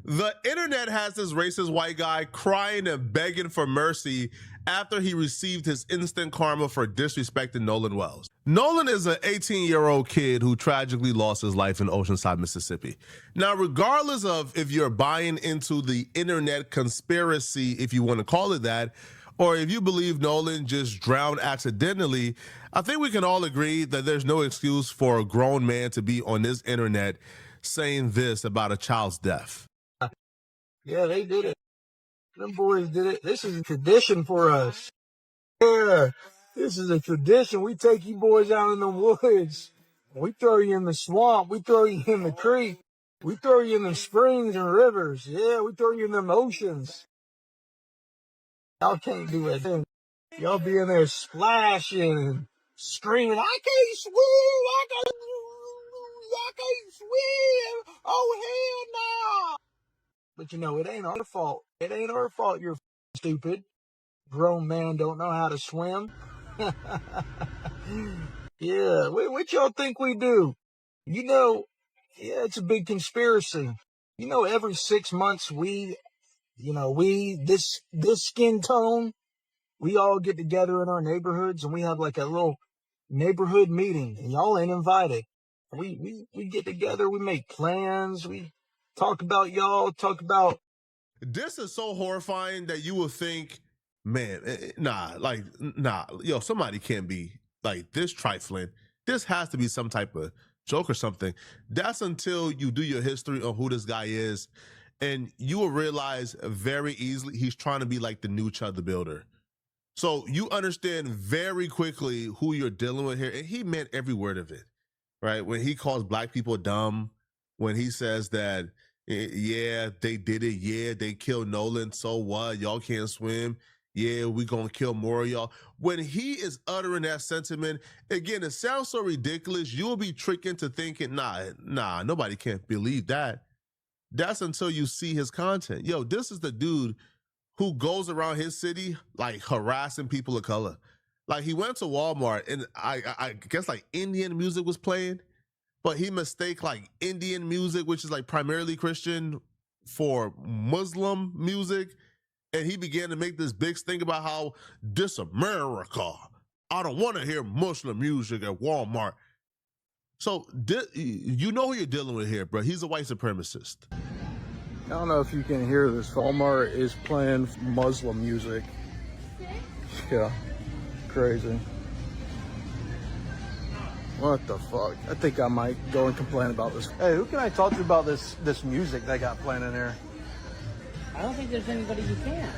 The internet has this racist white guy crying and begging for mercy after he received his instant karma for disrespecting Nolan Wells. Nolan is an 18-year-old kid who tragically lost his life in Oceanside, Mississippi. Now, regardless of if you're buying into the internet conspiracy, if you want to call it that, or if you believe Nolan just drowned accidentally, I think we can all agree that there's no excuse for a grown man to be on this internet saying this about a child's death. Yeah, they did it. Them boys did it. This is a tradition for us. Yeah, this is a tradition. We take you boys out in the woods. We throw you in the swamp. We throw you in the creek. We throw you in the springs and rivers. Yeah, we throw you in them oceans. Y'all can't do it. Y'all be in there splashing and screaming, I can't swim! I can't swim! Oh, hell no! But you know, it ain't our fault. It ain't our fault you're stupid. Grown man don't know how to swim. Yeah, what y'all think we do? You know, yeah, it's a big conspiracy. You know, every 6 months this skin tone, we all get together in our neighborhoods and we have like a little neighborhood meeting, and y'all ain't invited. We get together, we make plans, we talk about y'all, talk about. This is so horrifying that you will think, man, yo, somebody can't be like this trifling. This has to be some type of joke or something. That's until you do your history on who this guy is, and you will realize very easily he's trying to be like the new Chud the Builder. So you understand very quickly who you're dealing with here, and he meant every word of it, right? When he calls black people dumb, when he says that, yeah, they did it, yeah, they killed Nolan, so what? Y'all can't swim. Yeah, we gonna kill more of y'all. When he is uttering that sentiment, again, it sounds so ridiculous, you'll be tricked into thinking, nah, nobody can't believe that. That's until you see his content. Yo, this is the dude who goes around his city like harassing people of color. Like he went to Walmart and I guess like Indian music was playing, but he mistaked like Indian music, which is like primarily Christian, for Muslim music. And he began to make this big thing about how this America, I don't want to hear Muslim music at Walmart. So you know who you're dealing with here, bro. He's a white supremacist. I don't know if you can hear this. Walmart is playing Muslim music. Yeah, crazy. What the fuck? I think I might go and complain about this. Hey, who can I talk to about this music they got playing in there? I don't think there's anybody you can.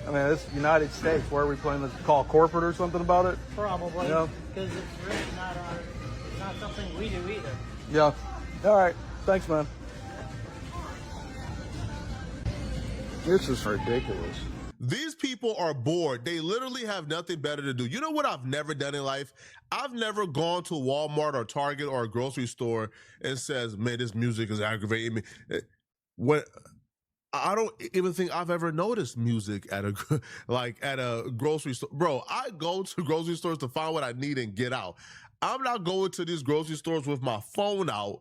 I mean, it's United States. Where are we playing this? Call corporate or something about it? Probably. Yeah. Because it's really it's not something we do either. Yeah. All right. Thanks, man. This is ridiculous. These people are bored. They literally have nothing better to do. You know what I've never done in life? I've never gone to Walmart or Target or a grocery store and says, man, this music is aggravating me. When I don't even think I've ever noticed music at a grocery store. Bro, I go to grocery stores to find what I need and get out. I'm not going to these grocery stores with my phone out,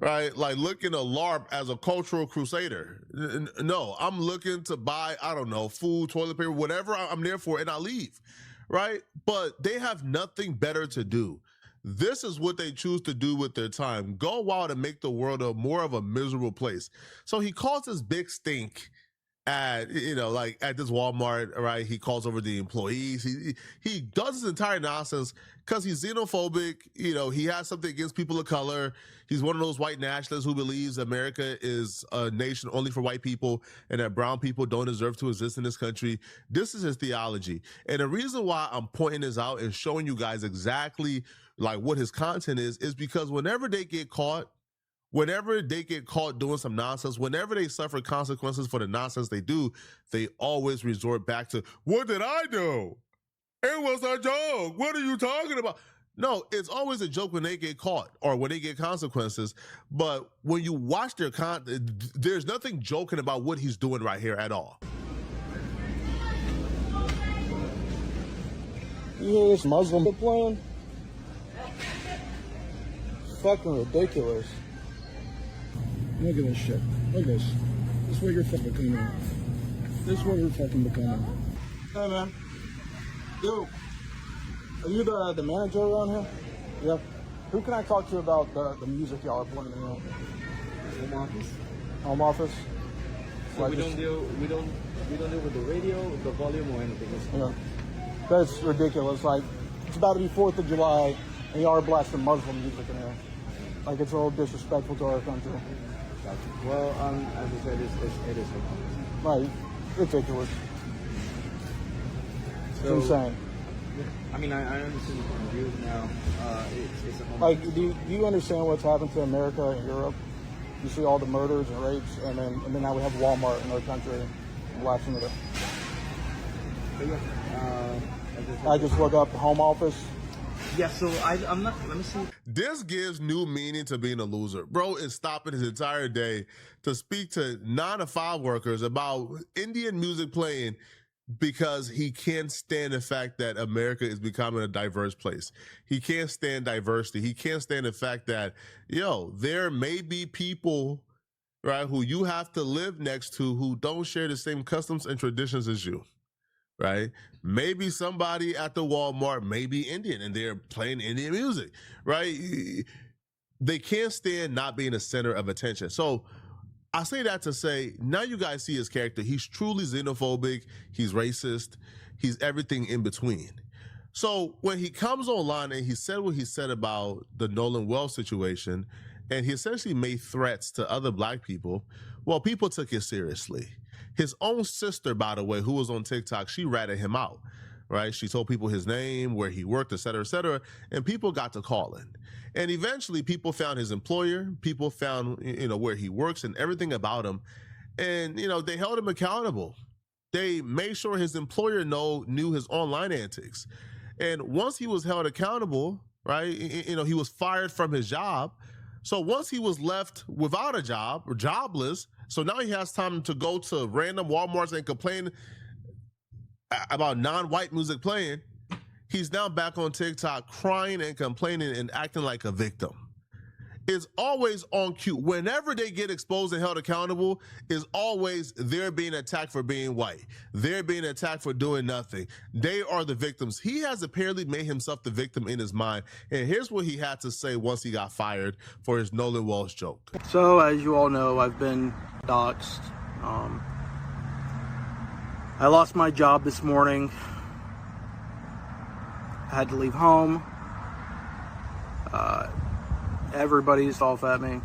right? Like looking to LARP as a cultural crusader. No, I'm looking to buy, I don't know, food, toilet paper, whatever I'm there for, and I leave, right? But they have nothing better to do. This is what they choose to do with their time. Go out and make the world more of a miserable place. So he calls this big stink at, like at this Walmart, right? He calls over the employees. He does his entire nonsense because he's xenophobic. He has something against people of color. He's one of those white nationalists who believes America is a nation only for white people and that brown people don't deserve to exist in this country. This is his theology. And the reason why I'm pointing this out and showing you guys exactly like what his content is because whenever they get caught doing some nonsense, whenever they suffer consequences for the nonsense they do, they always resort back to, what did I do? It was a joke. What are you talking about? No, it's always a joke when they get caught or when they get consequences. But when you watch their content, there's nothing joking about what he's doing right here at all. You hear this Muslim playing? Fucking ridiculous. Look at this shit. Look at this. This is what you're fucking becoming. This is what you're fucking becoming. Hey, man. Yo. Are you the manager around here? Yep. Who can I talk to about the music y'all are playing in here? Home office. Home office? So we don't deal with the radio, the volume, or anything. Yeah. That's ridiculous. Like, it's about to be 4th of July, and y'all are blasting Muslim music in here. Like, it's a little disrespectful to our country. Well, as I said, it is Right. Ridiculous. It's so insane. I mean, I understand the point of view now. It's a home Like, office. do you understand what's happened to America and Europe? You see all the murders and rapes, and then now we have Walmart in our country blasting it. But yeah, I just look up home office. yeah. So I'm not. Let me see. This gives new meaning to being a loser. Bro is stopping his entire day to speak to 9-to-5 workers about Indian music playing because he can't stand the fact that America is becoming a diverse place. He can't stand diversity. He can't stand the fact that, there may be people, right, who you have to live next to who don't share the same customs and traditions as you. Right? Maybe somebody at the Walmart may be Indian and they're playing Indian music, right? They can't stand not being a center of attention. So I say that to say, now you guys see his character. He's truly xenophobic. He's racist. He's everything in between. So when he comes online and he said what he said about the Nolan Wells situation, and he essentially made threats to other black people, well, people took it seriously. His own sister, by the way, who was on TikTok, she ratted him out, right? She told people his name, where he worked, et cetera, and people got to calling. And eventually people found his employer, people found, where he works and everything about him. And, they held him accountable. They made sure his employer knew his online antics. And once he was held accountable, right, he was fired from his job. So once he was left without a job or jobless, so now he has time to go to random Walmarts and complain about non-white music playing. He's now back on TikTok crying and complaining and acting like a victim. It's always on cue. Whenever they get exposed and held accountable, is always they're being attacked for being white. They're being attacked for doing nothing. They are the victims. He has apparently made himself the victim in his mind. And here's what he had to say once he got fired for his Nolan Wells joke. So, as you all know, I've been doxxed. I lost my job this morning. I had to leave home. Everybody's off at me.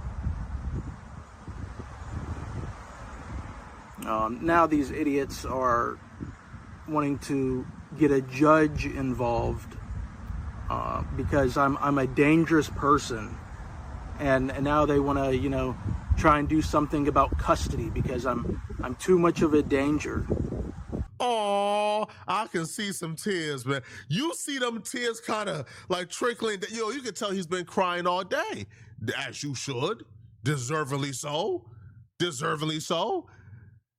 Now these idiots are wanting to get a judge involved because I'm a dangerous person, and now they want to try and do something about custody because I'm too much of a danger. Oh, I can see some tears, man. You see them tears kind of like trickling. You can tell he's been crying all day, as you should. Deservedly so. Deservedly so.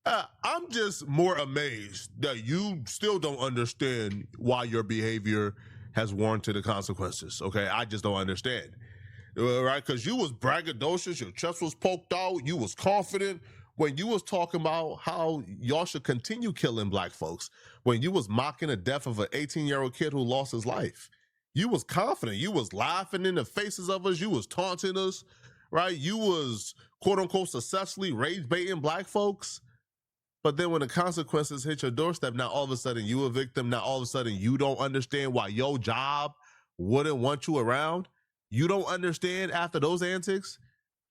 I'm just more amazed that you still don't understand why your behavior has warranted the consequences. Okay, I just don't understand. Right? Because you was braggadocious, your chest was poked out, you was confident when you was talking about how y'all should continue killing black folks, when you was mocking the death of an 18-year-old kid who lost his life. You was confident. You was laughing in the faces of us. You was taunting us, right? You was, quote unquote, successfully rage baiting black folks. But then when the consequences hit your doorstep, now all of a sudden you a victim. Now all of a sudden you don't understand why your job wouldn't want you around. You don't understand after those antics,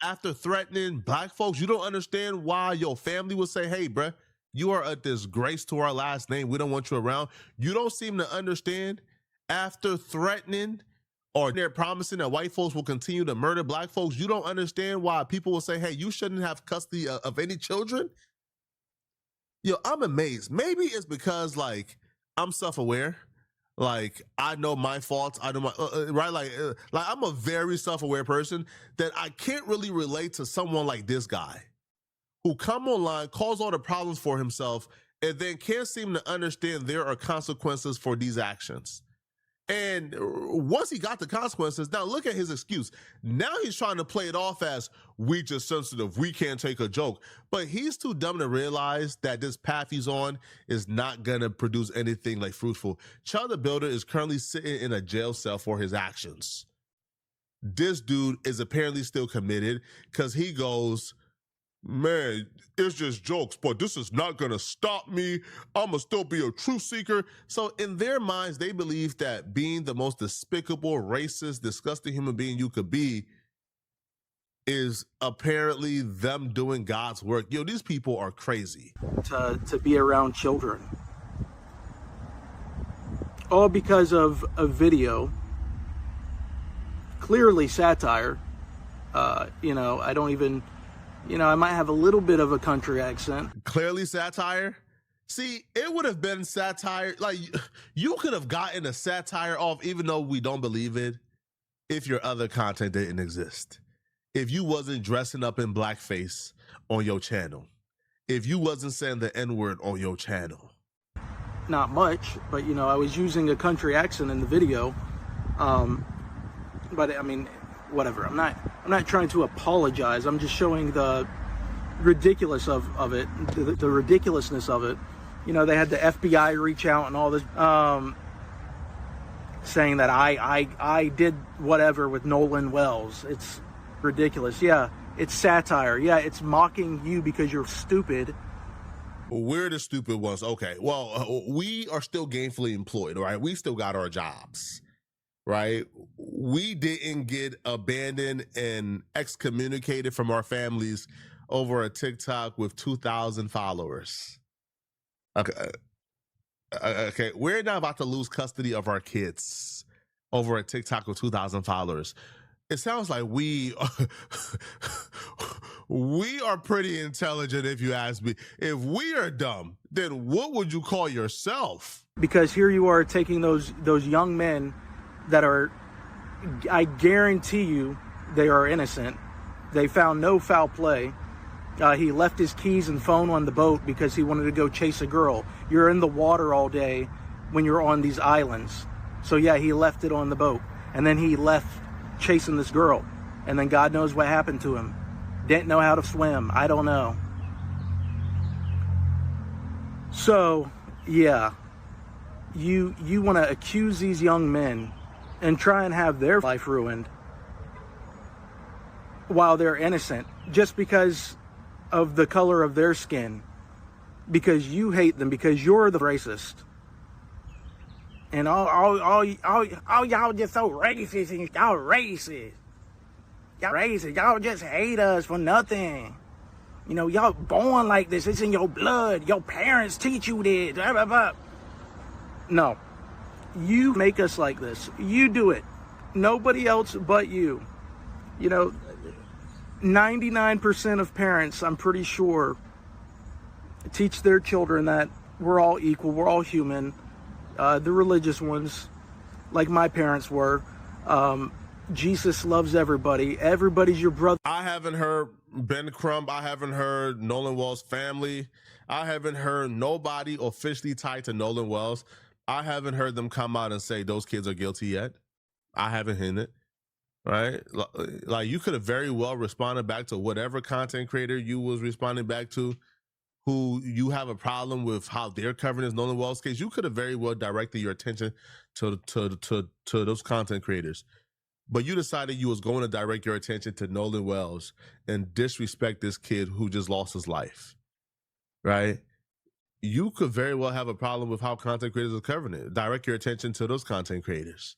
after threatening black folks, you don't understand why your family would say, hey, bruh, you are a disgrace to our last name. We don't want you around. You don't seem to understand after threatening or they're promising that white folks will continue to murder black folks. You don't understand why people will say, hey, you shouldn't have custody of any children. I'm amazed. Maybe it's because I'm self-aware. Like, I know my faults. I know my, right? Like I'm a very self-aware person that I can't really relate to someone like this guy who come online, cause all the problems for himself, and then can't seem to understand there are consequences for these actions. And once he got the consequences, now look at his excuse. Now he's trying to play it off as we just sensitive. We can't take a joke. But he's too dumb to realize that this path he's on is not going to produce anything like fruitful. Child the Builder is currently sitting in a jail cell for his actions. This dude is apparently still committed because he goes, man, it's just jokes, but this is not going to stop me. I'm going to still be a truth seeker. So in their minds, they believe that being the most despicable, racist, disgusting human being you could be is apparently them doing God's work. Yo, these people are crazy. To be around children. All because of a video, clearly satire. I don't even... I might have a little bit of a country accent. Clearly satire? See, it would have been satire. Like, you could have gotten a satire off, even though we don't believe it, if your other content didn't exist. If you wasn't dressing up in blackface on your channel. If you wasn't saying the N-word on your channel. Not much, but, I was using a country accent in the video. But, I mean... whatever. I'm not trying to apologize. I'm just showing the ridiculous of it, the ridiculousness of it. They had the FBI reach out and all this, saying that I did whatever with Nolan Wells. It's ridiculous. Yeah, it's satire. Yeah, it's mocking you because you're stupid. We're the stupid ones. Okay, well, we are still gainfully employed, right? We still got our jobs. Right? We didn't get abandoned and excommunicated from our families over a TikTok with 2,000 followers. Okay. We're not about to lose custody of our kids over a TikTok with 2,000 followers. It sounds like we are pretty intelligent, if you ask me. If we are dumb, then what would you call yourself? Because here you are taking those young men that are, I guarantee you, they are innocent. They found no foul play. He left his keys and phone on the boat because he wanted to go chase a girl. You're in the water all day when you're on these islands. So yeah, he left it on the boat. And then he left chasing this girl. And then God knows what happened to him. Didn't know how to swim. I don't know. So, yeah. You want to accuse these young men and try and have their life ruined while they're innocent, just because of the color of their skin, because you hate them, because you're the racist. And all y'all just so racist, and y'all racist. Y'all racist. Y'all just hate us for nothing. Y'all born like this. It's in your blood. Your parents teach you this. Blah, blah, blah. No. You make us like this. You do it. Nobody else but you. 99% of parents, I'm pretty sure, teach their children that we're all equal, we're all human. The religious ones, like my parents were. Jesus loves everybody. Everybody's your brother. I haven't heard Ben Crump. I haven't heard Nolan Wells' family. I haven't heard nobody officially tied to Nolan Wells. I haven't heard them come out and say those kids are guilty yet. I haven't heard it, right? Like, you could have very well responded back to whatever content creator you was responding back to, who you have a problem with how they're covering this Nolan Wells case. You could have very well directed your attention to those content creators. But you decided you was going to direct your attention to Nolan Wells and disrespect this kid who just lost his life, right? You could very well have a problem with how content creators are covering it. Direct your attention to those content creators.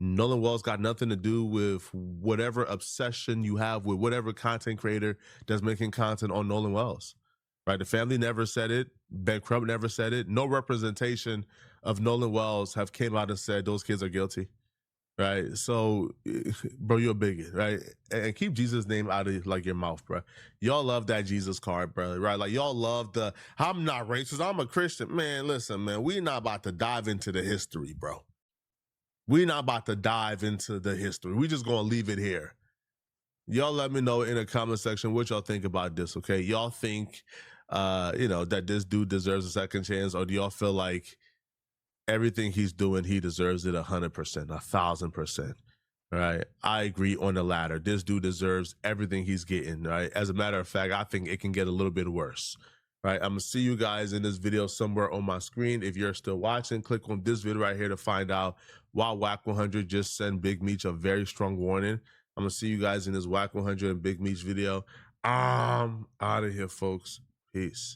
Nolan Wells got nothing to do with whatever obsession you have with whatever content creator that's making content on Nolan Wells, right? The family never said it. Ben Crump never said it. No representation of Nolan Wells have came out and said those kids are guilty, right? So, bro, you're a bigot, right? And keep Jesus' name out of like your mouth, bro. Y'all love that Jesus card, bro, right? Like, y'all love the, I'm not racist, I'm a Christian. Man, listen, man, we're not about to dive into the history, bro. We're not about to dive into the history. We're just going to leave it here. Y'all let me know in the comment section what y'all think about this, okay? Y'all think, that this dude deserves a second chance, or do y'all feel like everything he's doing, he deserves it 100%, 1,000%. All right. I agree on the latter. This dude deserves everything he's getting. Right. As a matter of fact, I think it can get a little bit worse. Right. I'm going to see you guys in this video somewhere on my screen. If you're still watching, click on this video right here to find out why Whack 100 just sent Big Meech a very strong warning. I'm going to see you guys in this Whack 100 and Big Meech video. I'm out of here, folks. Peace.